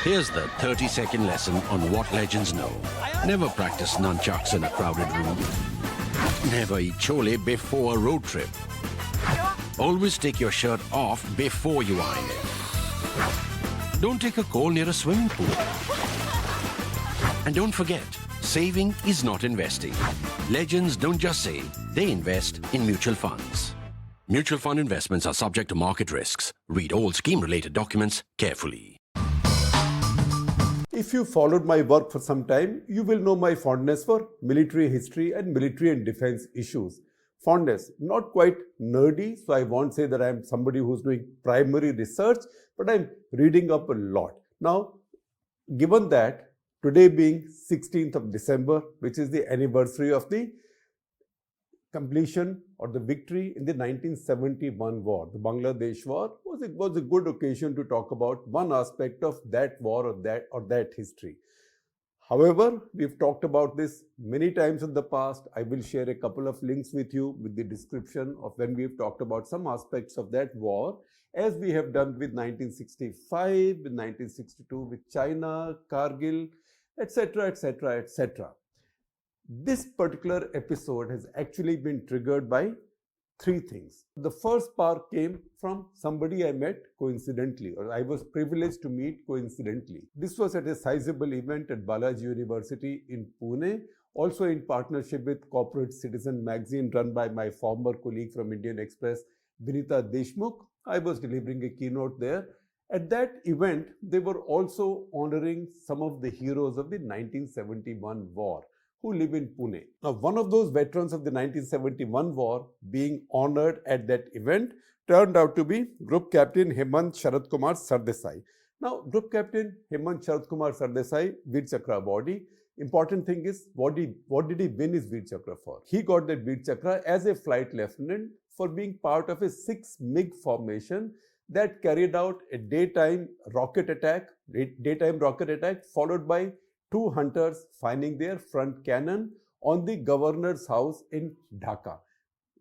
Here's the 30-second lesson on what legends know. Never practice nunchucks in a crowded room. Never eat chole before a road trip. Always take your shirt off before you iron it. Don't take a call near a swimming pool. And don't forget, saving is not investing. Legends don't just save, they invest in mutual funds. Mutual fund investments are subject to market risks. Read all scheme-related documents carefully. If you followed my work for some time, you will know my fondness for military history and military and defense issues. Fondness, not quite nerdy, so I won't say that I'm somebody who's doing primary research, but I'm reading up a lot. Now, given that today being 16th of December, which is the anniversary of the completion or the victory in the 1971 war, the Bangladesh war, was a good occasion to talk about one aspect of that war or that history. However, we've talked about this many times in the past. I will share a couple of links with you with the description of when we've talked about some aspects of that war, as we have done with 1965, with 1962, with China, Kargil, etc., etc., etc. This particular episode has actually been triggered by three things. The first spark came from somebody I met coincidentally, or I was privileged to meet coincidentally. This was at a sizable event at Balaji University in Pune, also in partnership with Corporate Citizen magazine run by my former colleague from Indian Express, Vinita Deshmukh. I was delivering a keynote there. At that event, they were also honoring some of the heroes of the 1971 war who live in Pune. Now, one of those veterans of the 1971 war being honored at that event turned out to be Group Captain Hemant Sharad Kumar Sardesai. Now, Group Captain Hemant Sharad Kumar Sardesai, Veer Chakra body. Important thing is, what did he win his Veer Chakra for? He got that Veer Chakra as a flight lieutenant for being part of a 6 MiG formation that carried out a daytime rocket attack followed by 2 hunters finding their front cannon on the governor's house in Dhaka.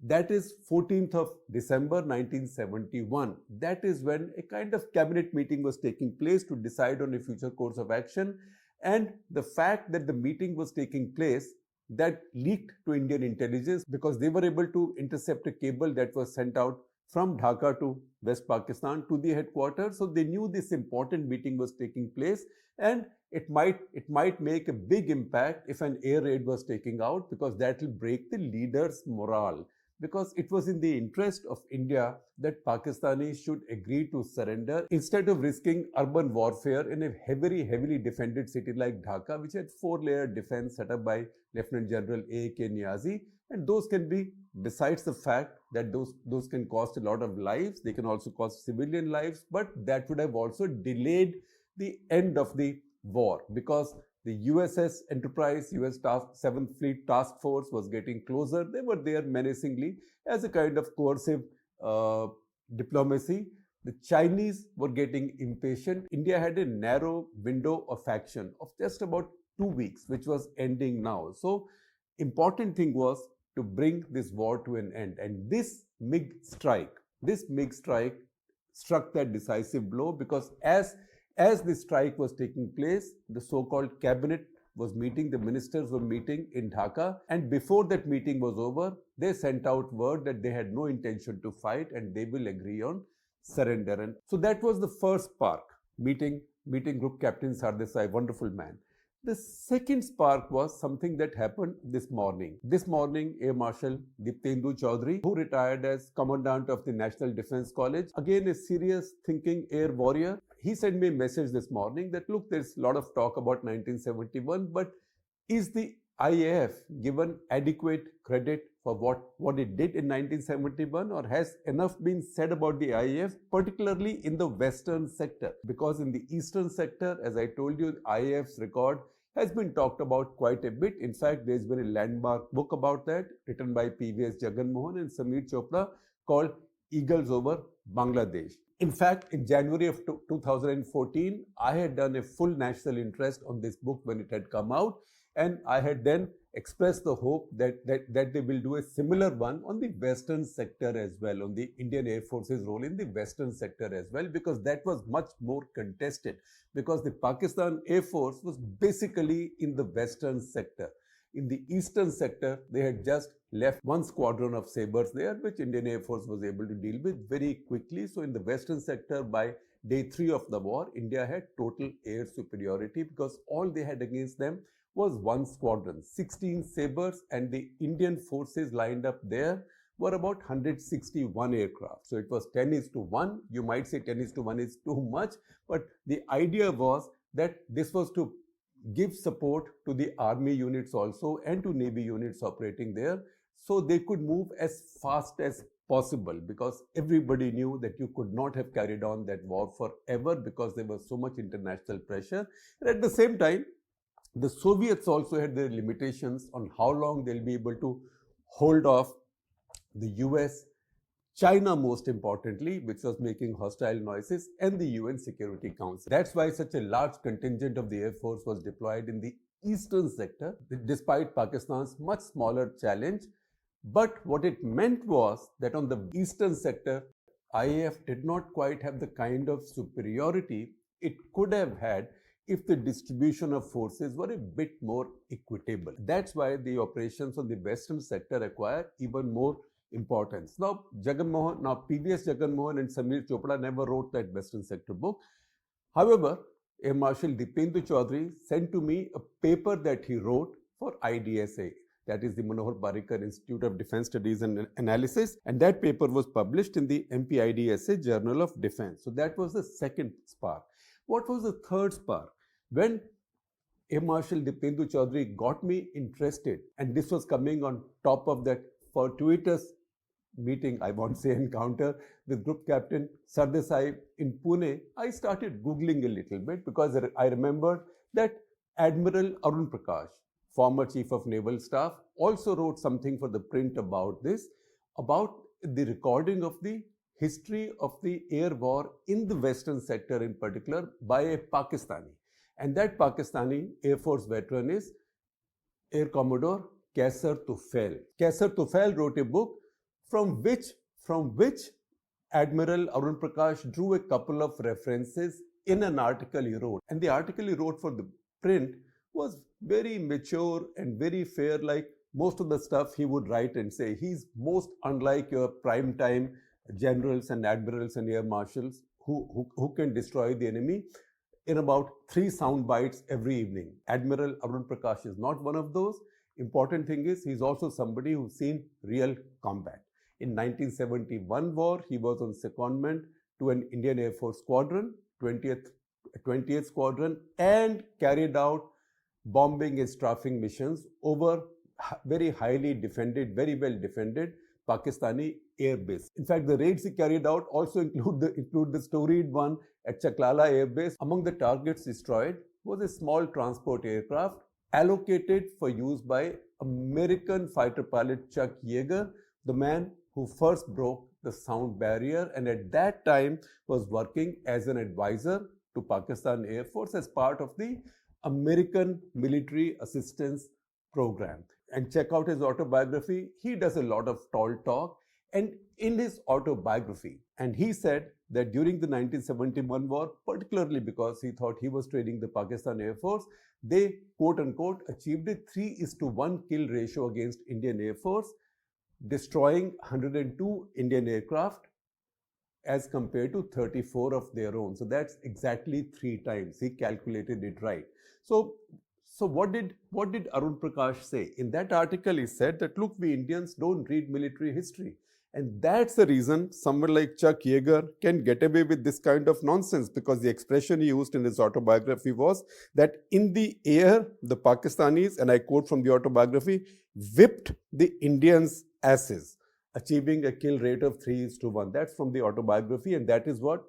That is 14th of December 1971. That is when a kind of cabinet meeting was taking place to decide on a future course of action. And the fact that the meeting was taking place, that leaked to Indian intelligence because they were able to intercept a cable that was sent out from Dhaka to West Pakistan to the headquarters. So they knew this important meeting was taking place, and it might make a big impact if an air raid was taken out, because that will break the leader's morale. Because it was in the interest of India that Pakistanis should agree to surrender instead of risking urban warfare in a heavily defended city like Dhaka, which had 4-layer defense set up by Lieutenant General A.K. Niazi. And those can be, besides the fact that those can cost a lot of lives, they can also cost civilian lives, but that would have also delayed the end of the war, because the USS Enterprise, US 7th Fleet Task Force was getting closer. They were there menacingly as a kind of coercive diplomacy. The Chinese were getting impatient. India had a narrow window of action of just about 2 weeks, which was ending now. So, important thing was to bring this war to an end. And this MiG strike struck that decisive blow, because as the strike was taking place, the so-called cabinet was meeting, the ministers were meeting in Dhaka, and before that meeting was over, they sent out word that they had no intention to fight and they will agree on surrender. And so that was the first spark, meeting Group Captain Sardesai, wonderful man. The second spark was something that happened this morning. This morning, Air Marshal Diptendu Chaudhary, who retired as Commandant of the National Defence College, again a serious thinking air warrior, he sent me a message this morning that, look, there's a lot of talk about 1971, but is the IAF given adequate credit for what it did in 1971, or has enough been said about the IAF, particularly in the western sector? Because in the eastern sector, as I told you, IAF's record has been talked about quite a bit. In fact, there's been a landmark book about that written by PVS Jagan Mohan and Sameer Chopra called Eagles Over Bangladesh. In fact, in January of 2014, I had done a full national interest on this book when it had come out. And I had then expressed the hope that they will do a similar one on the Western sector as well, on the Indian Air Force's role in the Western sector as well, because that was much more contested, because the Pakistan Air Force was basically in the Western sector. In the Eastern sector, they had just left one squadron of Sabres there, which Indian Air Force was able to deal with very quickly. So in the Western sector, by day 3 of the war, India had total air superiority because all they had against them was one squadron, 16 Sabres, and the Indian forces lined up there were about 161 aircraft. So it was 10:1. You might say 10:1 is too much, but the idea was that this was to give support to the army units also and to navy units operating there, so they could move as fast as possible, because everybody knew that you could not have carried on that war forever because there was so much international pressure. And at the same time, the Soviets also had their limitations on how long they'll be able to hold off the US, China most importantly, which was making hostile noises, and the UN Security Council. That's why such a large contingent of the Air Force was deployed in the eastern sector, despite Pakistan's much smaller challenge. But what it meant was that on the eastern sector, IAF did not quite have the kind of superiority it could have had if the distribution of forces were a bit more equitable. That's why the operations on the western sector acquire even more importance. Now, PVS Jagan Mohan and Samir Chopra never wrote that Western Sector book. However, Air Marshal Dipendra Chaudhary sent to me a paper that he wrote for IDSA, that is the Manohar Parrikar Institute of Defence Studies and Analysis, and that paper was published in the MPIDSA Journal of Defence. So that was the second spark. What was the third spark? When Air Marshal Dipendra Chaudhary got me interested, and this was coming on top of that fortuitous meeting, I won't say encounter, with Group Captain Sardesai in Pune, I started Googling a little bit because I remembered that Admiral Arun Prakash, former Chief of Naval Staff, also wrote something for ThePrint about this, about the recording of the history of the air war in the Western sector in particular by a Pakistani. And that Pakistani Air Force veteran is Air Commodore Kaisar Tufail. Kaisar Tufail wrote a book from which Admiral Arun Prakash drew a couple of references in an article he wrote. And the article he wrote for ThePrint was very mature and very fair, like most of the stuff he would write and say. He's most unlike your prime time generals and admirals and air marshals who can destroy the enemy in about 3 sound bites every evening. Admiral Arun Prakash is not one of those. Important thing is he's also somebody who's seen real combat. In 1971 war, he was on secondment to an Indian Air Force squadron, 20th Squadron, and carried out bombing and strafing missions over very highly defended, very well defended Pakistani air base. In fact, the raids he carried out also include the storied one at Chaklala Air Base. Among the targets destroyed was a small transport aircraft allocated for use by American fighter pilot Chuck Yeager, the man who first broke the sound barrier and at that time was working as an advisor to Pakistan Air Force as part of the American Military Assistance Program. And check out his autobiography. He does a lot of tall talk. And in his autobiography, and he said that during the 1971 war, particularly because he thought he was training the Pakistan Air Force, they quote unquote achieved a 3:1 kill ratio against Indian Air Force, destroying 102 Indian aircraft as compared to 34 of their own. So that's exactly 3 times. He calculated it right. So what did Arun Prakash say? In that article, he said that, look, we Indians don't read military history. And that's the reason someone like Chuck Yeager can get away with this kind of nonsense, because the expression he used in his autobiography was that in the air, the Pakistanis, and I quote from the autobiography, whipped the Indians' asses, achieving a kill rate of 3:1. That's from the autobiography, and that is what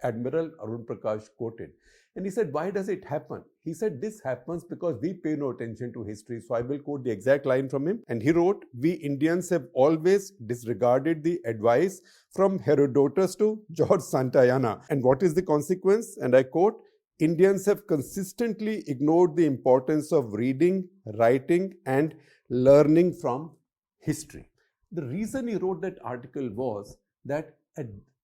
Admiral Arun Prakash quoted. And he said, why does it happen? He said, this happens because we pay no attention to history. So I will quote the exact line from him. And he wrote, we Indians have always disregarded the advice from Herodotus to George Santayana. And what is the consequence? And I quote, Indians have consistently ignored the importance of reading, writing, and learning from history. The reason he wrote that article was that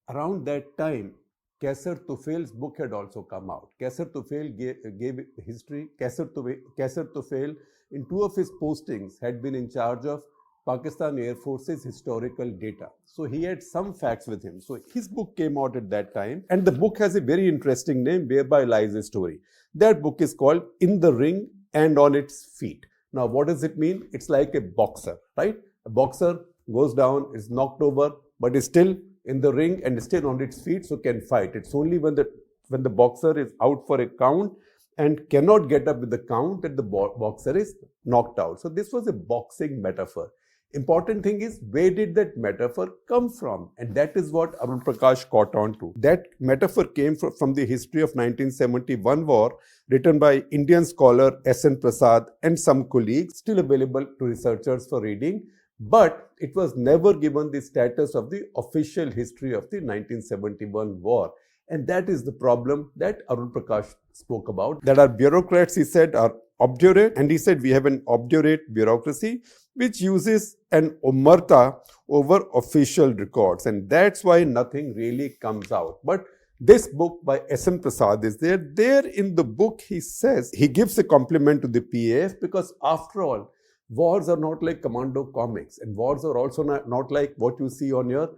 around that time, Kaisar Tufail's book had also come out. Kaisar Tufail gave history. Kaisar Tufail, in two of his postings, had been in charge of Pakistan Air Force's historical data. So he had some facts with him. So his book came out at that time, and the book has a very interesting name, Whereby Lies a Story. That book is called In the Ring and on Its Feet. Now, what does it mean? It's like a boxer, right? A boxer goes down, is knocked over, but is still in the ring and still on its feet, so can fight. It's only when the boxer is out for a count and cannot get up with the count that the boxer is knocked out. So this was a boxing metaphor. Important thing is, where did that metaphor come from? And that is what Arun Prakash caught on to. That metaphor came from the history of 1971 war, written by Indian scholar S.N. Prasad and some colleagues, still available to researchers for reading. But it was never given the status of the official history of the 1971 war. And that is the problem that Arun Prakash spoke about. That our bureaucrats, he said, are obdurate. And he said we have an obdurate bureaucracy which uses an omerta over official records. And that's why nothing really comes out. But this book by S.N. Prasad is there. There in the book, he says, he gives a compliment to the PAF because after all, wars are not like commando comics, and wars are also not like what you see on your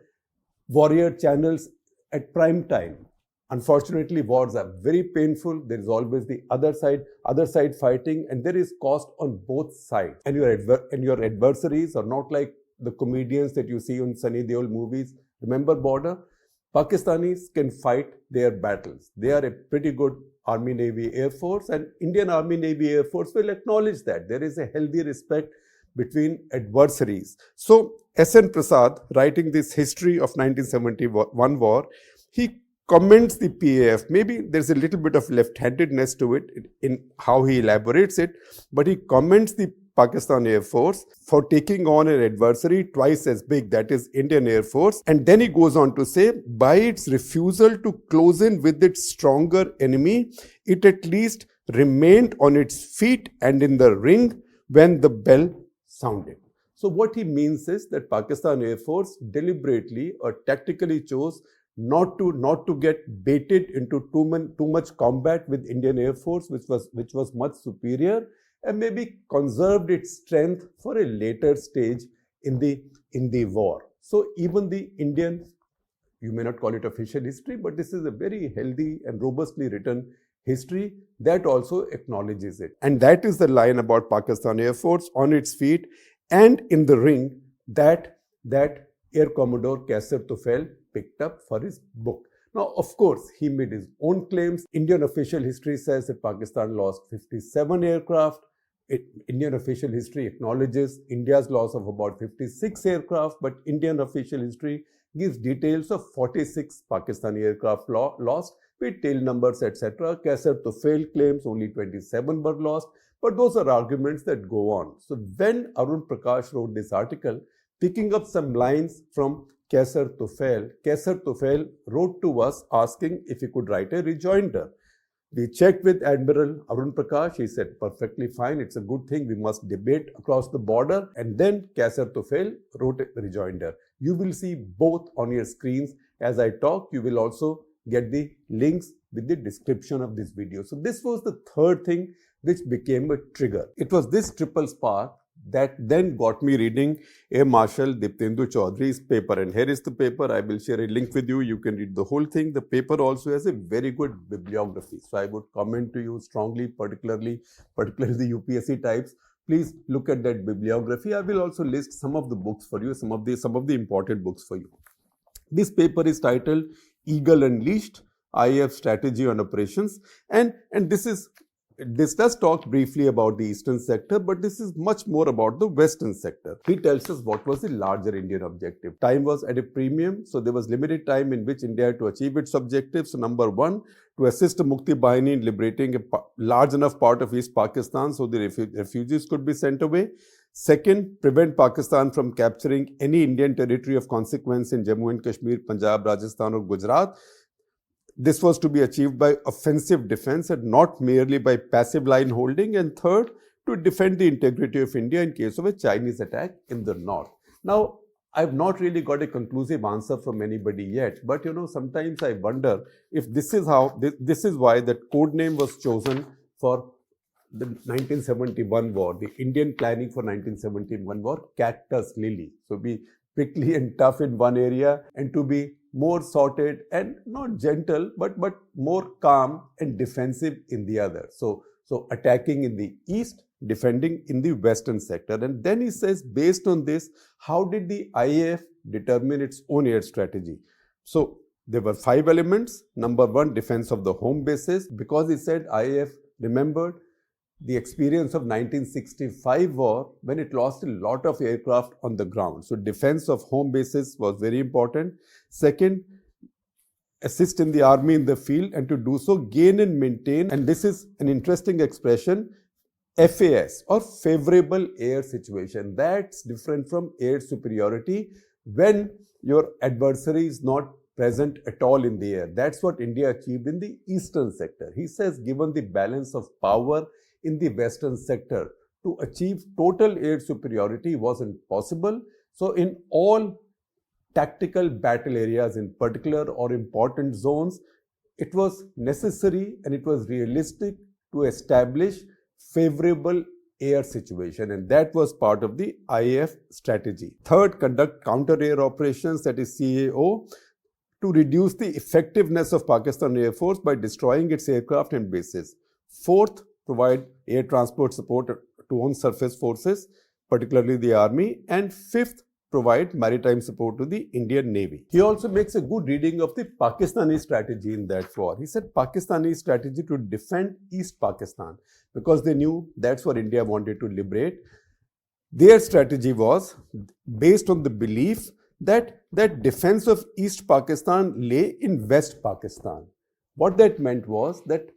warrior channels at prime time. Unfortunately, wars are very painful. There is always the other side fighting, and there is cost on both sides. And your adversaries are not like the comedians that you see on Sunny Deol movies. Remember border? Pakistanis can fight their battles. They are a pretty good Army, Navy, Air Force, and Indian Army, Navy, Air Force will acknowledge that. There is a healthy respect between adversaries. So, S.N. Prasad, writing this history of 1971 war, he comments the PAF. Maybe there's a little bit of left-handedness to it in how he elaborates it, but he comments the Pakistan Air Force for taking on an adversary twice as big, that is Indian Air Force. And then he goes on to say, by its refusal to close in with its stronger enemy, it at least remained on its feet and in the ring when the bell sounded. So what he means is that Pakistan Air Force deliberately or tactically chose not to get baited into too much combat with Indian Air Force, which was much superior, and maybe conserved its strength for a later stage in the war. So even the Indian, you may not call it official history, but this is a very healthy and robustly written history that also acknowledges it. And that is the line about Pakistan Air Force on its feet and in the ring that Air Commodore Kaisar Tufail picked up for his book. Now, of course, he made his own claims. Indian official history says that Pakistan lost 57 aircraft. Indian official history acknowledges India's loss of about 56 aircraft, but Indian official history gives details of 46 Pakistani aircraft lost with tail numbers, etc. Kaisar Tufail claims only 27 were lost, but those are arguments that go on. So when Arun Prakash wrote this article, picking up some lines from Kaisar Tufail wrote to us asking if he could write a rejoinder. We checked with Admiral Arun Prakash. He said, perfectly fine. It's a good thing. We must debate across the border. And then Kaisar Tufail wrote a rejoinder. You will see both on your screens as I talk. You will also get the links with the description of this video. So this was the third thing which became a trigger. It was this triple spark that then got me reading Air Marshal Diptendu Chaudhary's paper. And here is the paper. I will share a link with you. You can read the whole thing. The paper also has a very good bibliography. So I would comment to you strongly, particularly the UPSC types. Please look at that bibliography. I will also list some of the books for you, some of the important books for you. This paper is titled Eagle Unleashed, IAF Strategy on Operations. And this does talk briefly about the eastern sector, but this is much more about the western sector. He tells us what was the larger Indian objective. Time was at a premium, so there was limited time in which India had to achieve its objective. So number one, to assist the Mukti Bahini in liberating a large enough part of East Pakistan so the refugees could be sent away. Second, prevent Pakistan from capturing any Indian territory of consequence in Jammu and Kashmir, Punjab, Rajasthan or Gujarat. This was to be achieved by offensive defense and not merely by passive line holding. And third, to defend the integrity of India in case of a Chinese attack in the north. Now, I've not really got a conclusive answer from anybody yet, but sometimes I wonder if this is why that code name was chosen for the 1971 war, the Indian planning for 1971 war, Cactus Lily. So be prickly and tough in one area and to be more sorted and not gentle, but more calm and defensive in the other. So attacking in the east, defending in the western sector. And then he says, based on this, how did the IAF determine its own air strategy? So there were 5 elements. Number 1, defense of the home bases, because he said IAF remembered the experience of 1965 war when it lost a lot of aircraft on the ground. So defense of home bases was very important. Second, assist in the army in the field, and to do so, gain and maintain, and this is an interesting expression, FAS or favorable air situation. That's different from air superiority when your adversary is not present at all in the air. That's what India achieved in the eastern sector. He says, given the balance of power in the western sector, to achieve total air superiority wasn't possible. So in all tactical battle areas in particular or important zones, it was necessary and it was realistic to establish favorable air situation, and that was part of the IAF strategy. Third, conduct counter-air operations, that is CAO, to reduce the effectiveness of Pakistan Air Force by destroying its aircraft and bases. Fourth, provide air transport support to own surface forces, particularly the army. And fifth, provide maritime support to the Indian Navy. He also makes a good reading of the Pakistani strategy in that war. He said Pakistani strategy to defend East Pakistan, because they knew that's what India wanted to liberate. Their strategy was based on the belief that defense of East Pakistan lay in West Pakistan. What that meant was that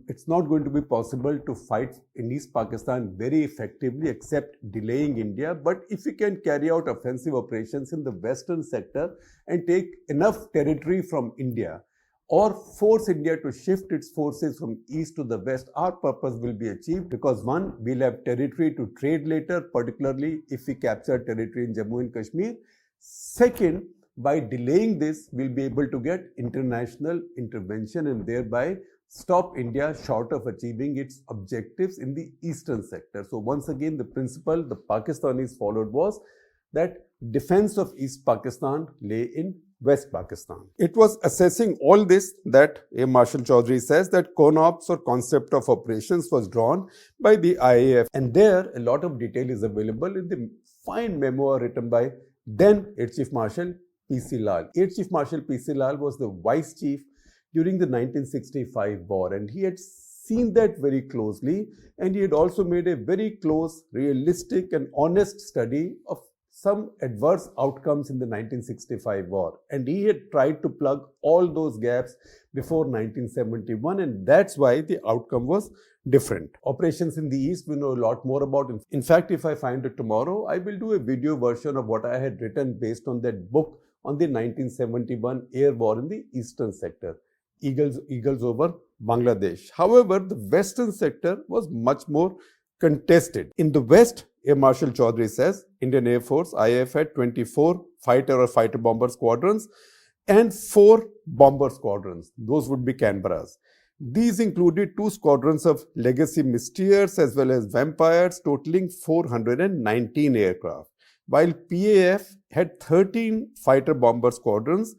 it's not going to be possible to fight in East Pakistan very effectively except delaying India. But if we can carry out offensive operations in the western sector and take enough territory from India or force India to shift its forces from east to the west, our purpose will be achieved, because one, we'll have territory to trade later, particularly if we capture territory in Jammu and Kashmir. Second, by delaying this, we'll be able to get international intervention and thereby stop India short of achieving its objectives in the eastern sector. So once again, the principle the Pakistanis followed was that defense of East Pakistan lay in West Pakistan. It was assessing all this that Air Marshal Chaudhary says that CONOPS or concept of operations was drawn by the IAF, and there a lot of detail is available in the fine memo written by then Air Chief Marshal P.C. Lal. Air Chief Marshal P.C. Lal was the Vice Chief during the 1965 war, and he had seen that very closely, and he had also made a very close, realistic and honest study of some adverse outcomes in the 1965 war, and he had tried to plug all those gaps before 1971, and that's why the outcome was different. Operations in the East we know a lot more about. In fact, if I find it tomorrow, I will do a video version of what I had written based on that book on the 1971 air war in the eastern sector, Eagles over Bangladesh. However, the western sector was much more contested. In the west, Air Marshal Chaudhary says Indian Air Force, IAF, had 24 fighter or fighter bomber squadrons and 4 bomber squadrons. Those would be Canberras. These included 2 squadrons of legacy Mysteers as well as Vampires, totaling 419 aircraft, while PAF had 13 fighter bomber squadrons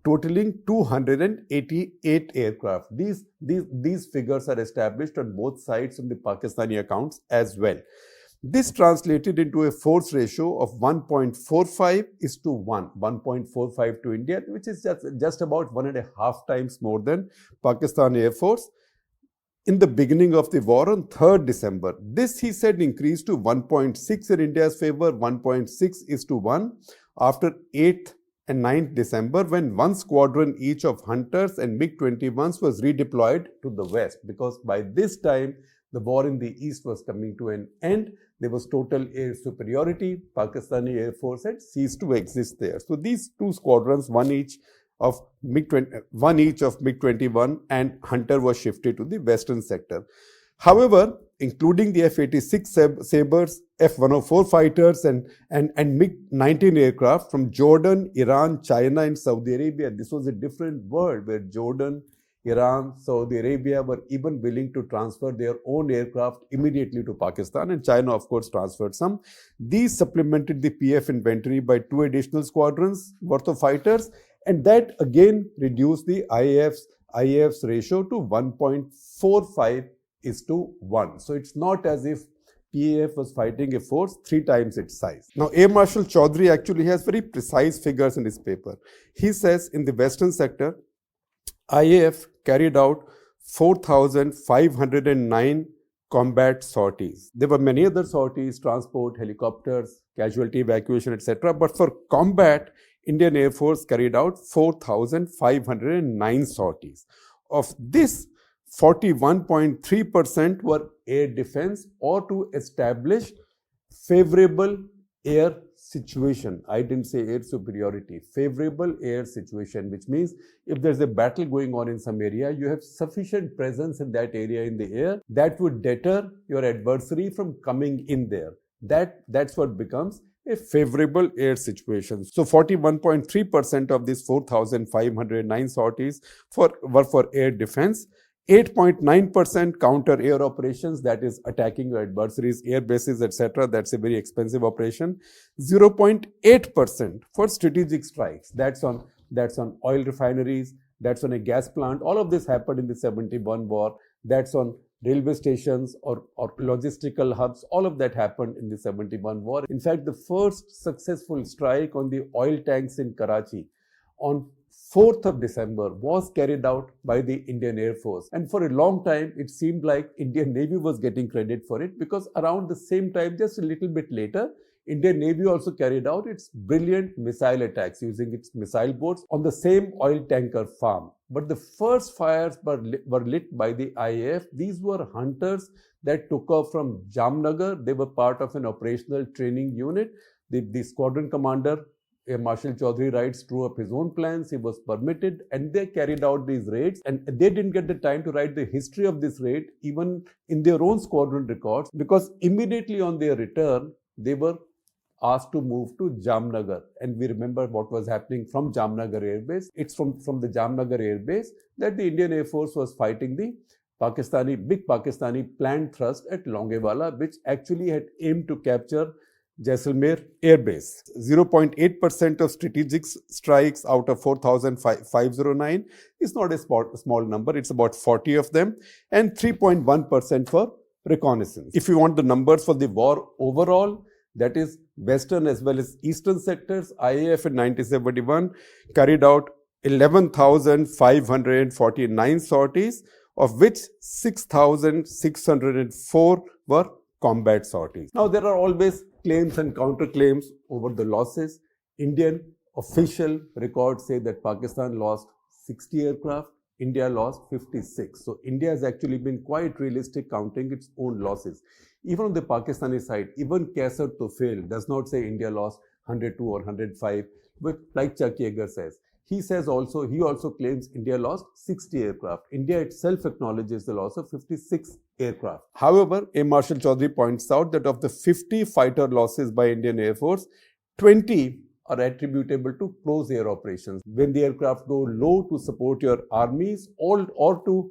totaling 288 aircraft. These figures are established on both sides of the Pakistani accounts as well. This translated into a force ratio of 1.45 is to 1, 1.45 to India, which is just about 1.5 times more than Pakistan Air Force in the beginning of the war on 3rd December. This, he said, increased to 1.6 in India's favor, 1.6 is to 1 after 8th and 9th December, when 1 squadron each of Hunters and MiG-21s was redeployed to the west, because by this time the war in the east was coming to an end. There was total air superiority. Pakistani Air Force had ceased to exist there. So these 2 squadrons, 1 each of one each of MiG-21 and Hunter was shifted to the western sector. However, including the F-86 Sabres, F-104 fighters and MiG-19 aircraft from Jordan, Iran, China and Saudi Arabia, this was a different world where Jordan, Iran, Saudi Arabia were even willing to transfer their own aircraft immediately to Pakistan, and China of course transferred some. These supplemented the PF inventory by 2 additional squadrons worth of fighters, and that again reduced the IAF's ratio to 1.45:1. So it's not as if PAF was fighting a force 3 times its size. Now, Air Marshal Chaudhary actually has very precise figures in his paper. He says in the western sector, IAF carried out 4,509 combat sorties. There were many other sorties, transport, helicopters, casualty evacuation, etc. But for combat, Indian Air Force carried out 4,509 sorties. Of this, 41.3% were air defense or to establish favorable air situation. I didn't say air superiority, favorable air situation, which means if there's a battle going on in some area, you have sufficient presence in that area in the air that would deter your adversary from coming in there. That's what becomes a favorable air situation. So 41.3% of these 4,509 sorties were for air defense. 8.9% counter air operations, that is attacking your adversaries' air bases, etc. That's a very expensive operation. 0.8% for strategic strikes. That's on oil refineries, that's on a gas plant. All of this happened in the 71 war. That's on railway stations or logistical hubs. All of that happened in the 71 war. In fact, the first successful strike on the oil tanks in Karachi on 4th of December was carried out by the Indian Air Force. And for a long time, it seemed like Indian Navy was getting credit for it, because around the same time, just a little bit later, Indian Navy also carried out its brilliant missile attacks using its missile boats on the same oil tanker farm. But the first fires were lit by the IAF. These were hunters that took off from Jamnagar. They were part of an operational training unit. The squadron commander, Marshal Chaudhary writes, drew up his own plans. He was permitted, and they carried out these raids. And they didn't get the time to write the history of this raid, even in their own squadron records, because immediately on their return, they were asked to move to Jamnagar. And we remember what was happening from Jamnagar Air Base. It's from the Jamnagar Air Base that the Indian Air Force was fighting the big Pakistani planned thrust at Longewala, which actually had aimed to capture Jaisalmer Air Base. 0.8% of strategic strikes out of 4,509 is not a small number. It's about 40 of them, and 3.1% for reconnaissance. If you want the numbers for the war overall, that is western as well as eastern sectors, IAF in 1971 carried out 11,549 sorties, of which 6,604 were combat sorties. Now, there are always claims and counterclaims over the losses. Indian official records say that Pakistan lost 60 aircraft, India lost 56. So India has actually been quite realistic counting its own losses. Even on the Pakistani side, even Kaisar Tufel does not say India lost 102 or 105, but like Chuck Yeager says. He also claims India lost 60 aircraft. India itself acknowledges the loss of 56 aircraft. However, A. Marshal Chaudhary points out that of the 50 fighter losses by Indian Air Force, 20 are attributable to close air operations, when the aircraft go low to support your armies or to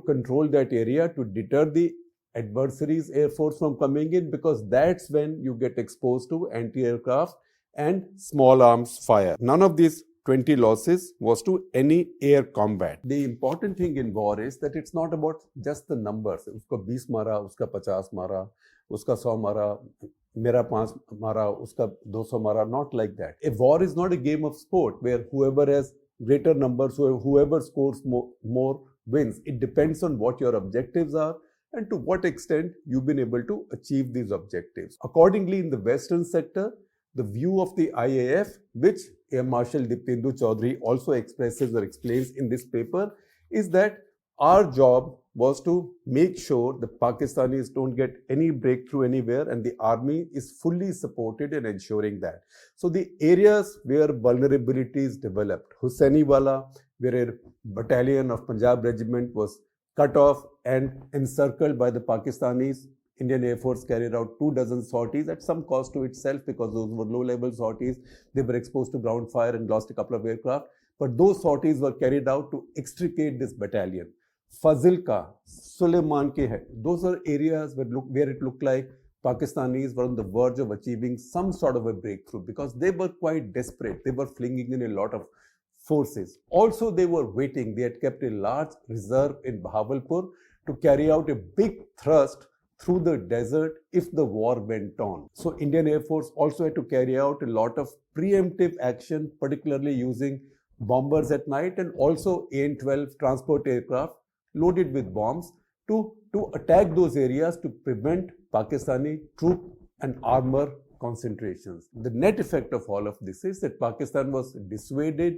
control that area to deter the adversary's air force from coming in, because that's when you get exposed to anti-aircraft and small arms fire. None of these 20 losses was to any air combat. The important thing in war is that it's not about just the numbers. Uska 20 mara, uska 50 mara, uska 100 mara, mera 5 mara, uska 200 mara, not like that. A war is not a game of sport where whoever has greater numbers, whoever scores more wins. It depends on what your objectives are and to what extent you've been able to achieve these objectives. Accordingly, in the western sector, the view of the IAF, which Air Marshal Diptendu Chaudhary also expresses or explains in this paper, is that our job was to make sure the Pakistanis don't get any breakthrough anywhere, and the army is fully supported in ensuring that. So the areas where vulnerabilities developed, Hussainiwala, where a battalion of Punjab regiment was cut off and encircled by the Pakistanis, Indian Air Force carried out 24 sorties at some cost to itself because those were low-level sorties. They were exposed to ground fire and lost a couple of aircraft. But those sorties were carried out to extricate this battalion. Fazilka, Suleiman Ke Hai, those are areas where it looked like Pakistanis were on the verge of achieving some sort of a breakthrough because they were quite desperate. They were flinging in a lot of forces. Also, they were waiting. They had kept a large reserve in Bahawalpur to carry out a big thrust through the desert if the war went on. So Indian Air Force also had to carry out a lot of preemptive action, particularly using bombers at night and also AN-12 transport aircraft loaded with bombs to attack those areas to prevent Pakistani troop and armor concentrations. The net effect of all of this is that Pakistan was dissuaded,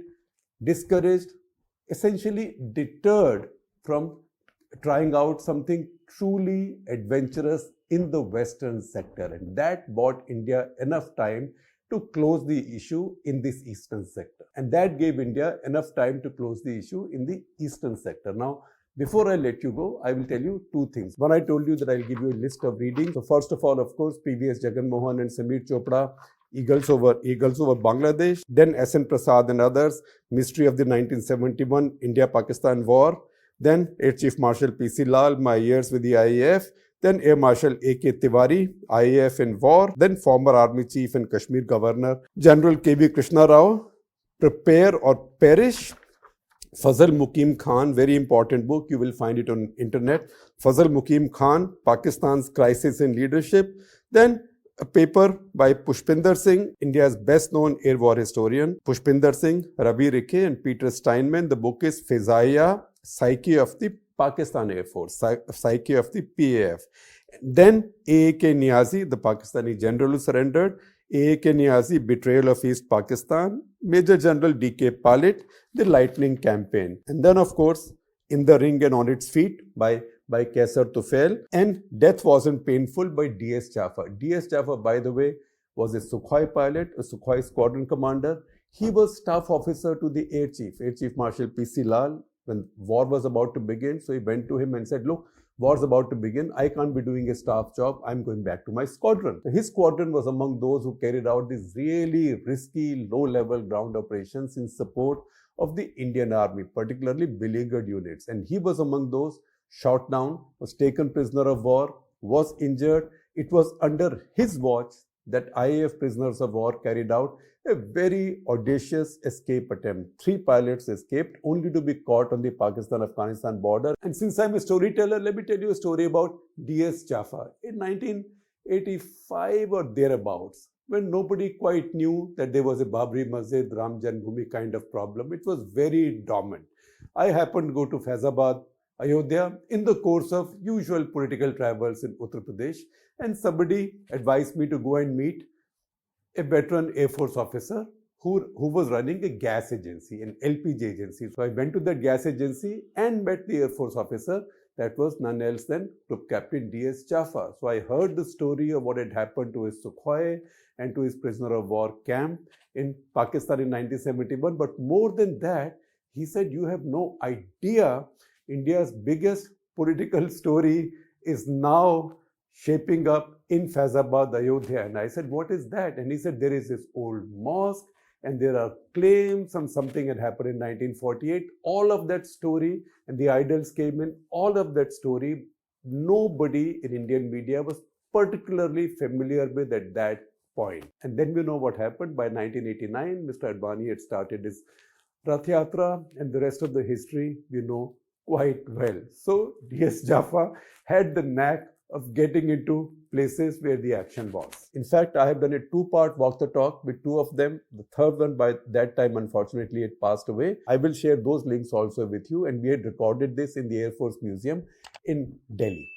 discouraged, essentially deterred from trying out something truly adventurous in the Western sector. And that bought India enough time to close the issue in this Eastern sector. And that gave India enough time to close the issue in the Eastern sector. Now, before I let you go, I will tell you two things. One, I told you that I'll give you a list of readings. So first of all, of course, P.V.S. Jagan Mohan and Samir Chopra, Eagles over Bangladesh. Then S.N. Prasad and others, Mystery of the 1971 India-Pakistan War. Then Air Chief Marshal P.C. Lal, My Years with the IAF. Then Air Marshal A.K. Tiwari, IAF in War. Then former Army Chief and Kashmir Governor, General K.V. Krishna Rao, Prepare or Perish. Fazal Mukim Khan, very important book, you will find it on internet. Fazal Mukim Khan, Pakistan's Crisis in Leadership. Then a paper by Pushpinder Singh, India's best-known air war historian. Pushpinder Singh, Ravi Rikhe and Peter Steinman. The book is Fizaiya, Psyche of the Pakistan Air Force, Psyche of the PAF. Then A.K. Niazi, the Pakistani general who surrendered. A.K. Niazi, Betrayal of East Pakistan. Major General D.K. Palit, The Lightning Campaign. And then, of course, In the Ring and On Its Feet by Kaisar Tufail. And Death Wasn't Painful by D.S. Jaffer. D.S. Jaffer, by the way, was a Sukhoi pilot, a Sukhoi squadron commander. He was staff officer to the Air Chief Marshal P.C. Lal, when war was about to begin. So he went to him and said, look, war's about to begin. I can't be doing a staff job. I'm going back to my squadron. His squadron was among those who carried out these really risky, low-level ground operations in support of the Indian Army, particularly beleaguered units. And he was among those shot down, was taken prisoner of war, was injured. It was under his watch that IAF prisoners of war carried out a very audacious escape attempt. 3 pilots escaped, only to be caught on the Pakistan-Afghanistan border. And since I'm a storyteller, let me tell you a story about D.S. Jaffa. In 1985 or thereabouts, when nobody quite knew that there was a Babri Masjid, Ram Janmabhoomi kind of problem, it was very dormant. I happened to go to Faizabad, Ayodhya, in the course of usual political travels in Uttar Pradesh, and somebody advised me to go and meet a veteran Air Force officer who was running a gas agency, an LPG agency. So I went to that gas agency and met the Air Force officer. That was none else than Group Captain D.S. Jaffa. So I heard the story of what had happened to his Sukhoi and to his prisoner of war camp in Pakistan in 1971. But more than that, he said, you have no idea, India's biggest political story is now shaping up in Faizabad, Ayodhya. And I said, what is that? And he said, there is this old mosque and there are claims and something had happened in 1948. All of that story, and the idols came in, all of that story, nobody in Indian media was particularly familiar with at that point. And then we know what happened. By 1989, Mr. Advani had started his Rath Yatra, and the rest of the history we know quite well. So D.S. Jaffa had the knack of getting into places where the action was. In fact, I have done a 2-part walk the talk with 2 of them. The third one, by that time, unfortunately, it passed away. I will share those links also with you. And we had recorded this in the Air Force Museum in Delhi.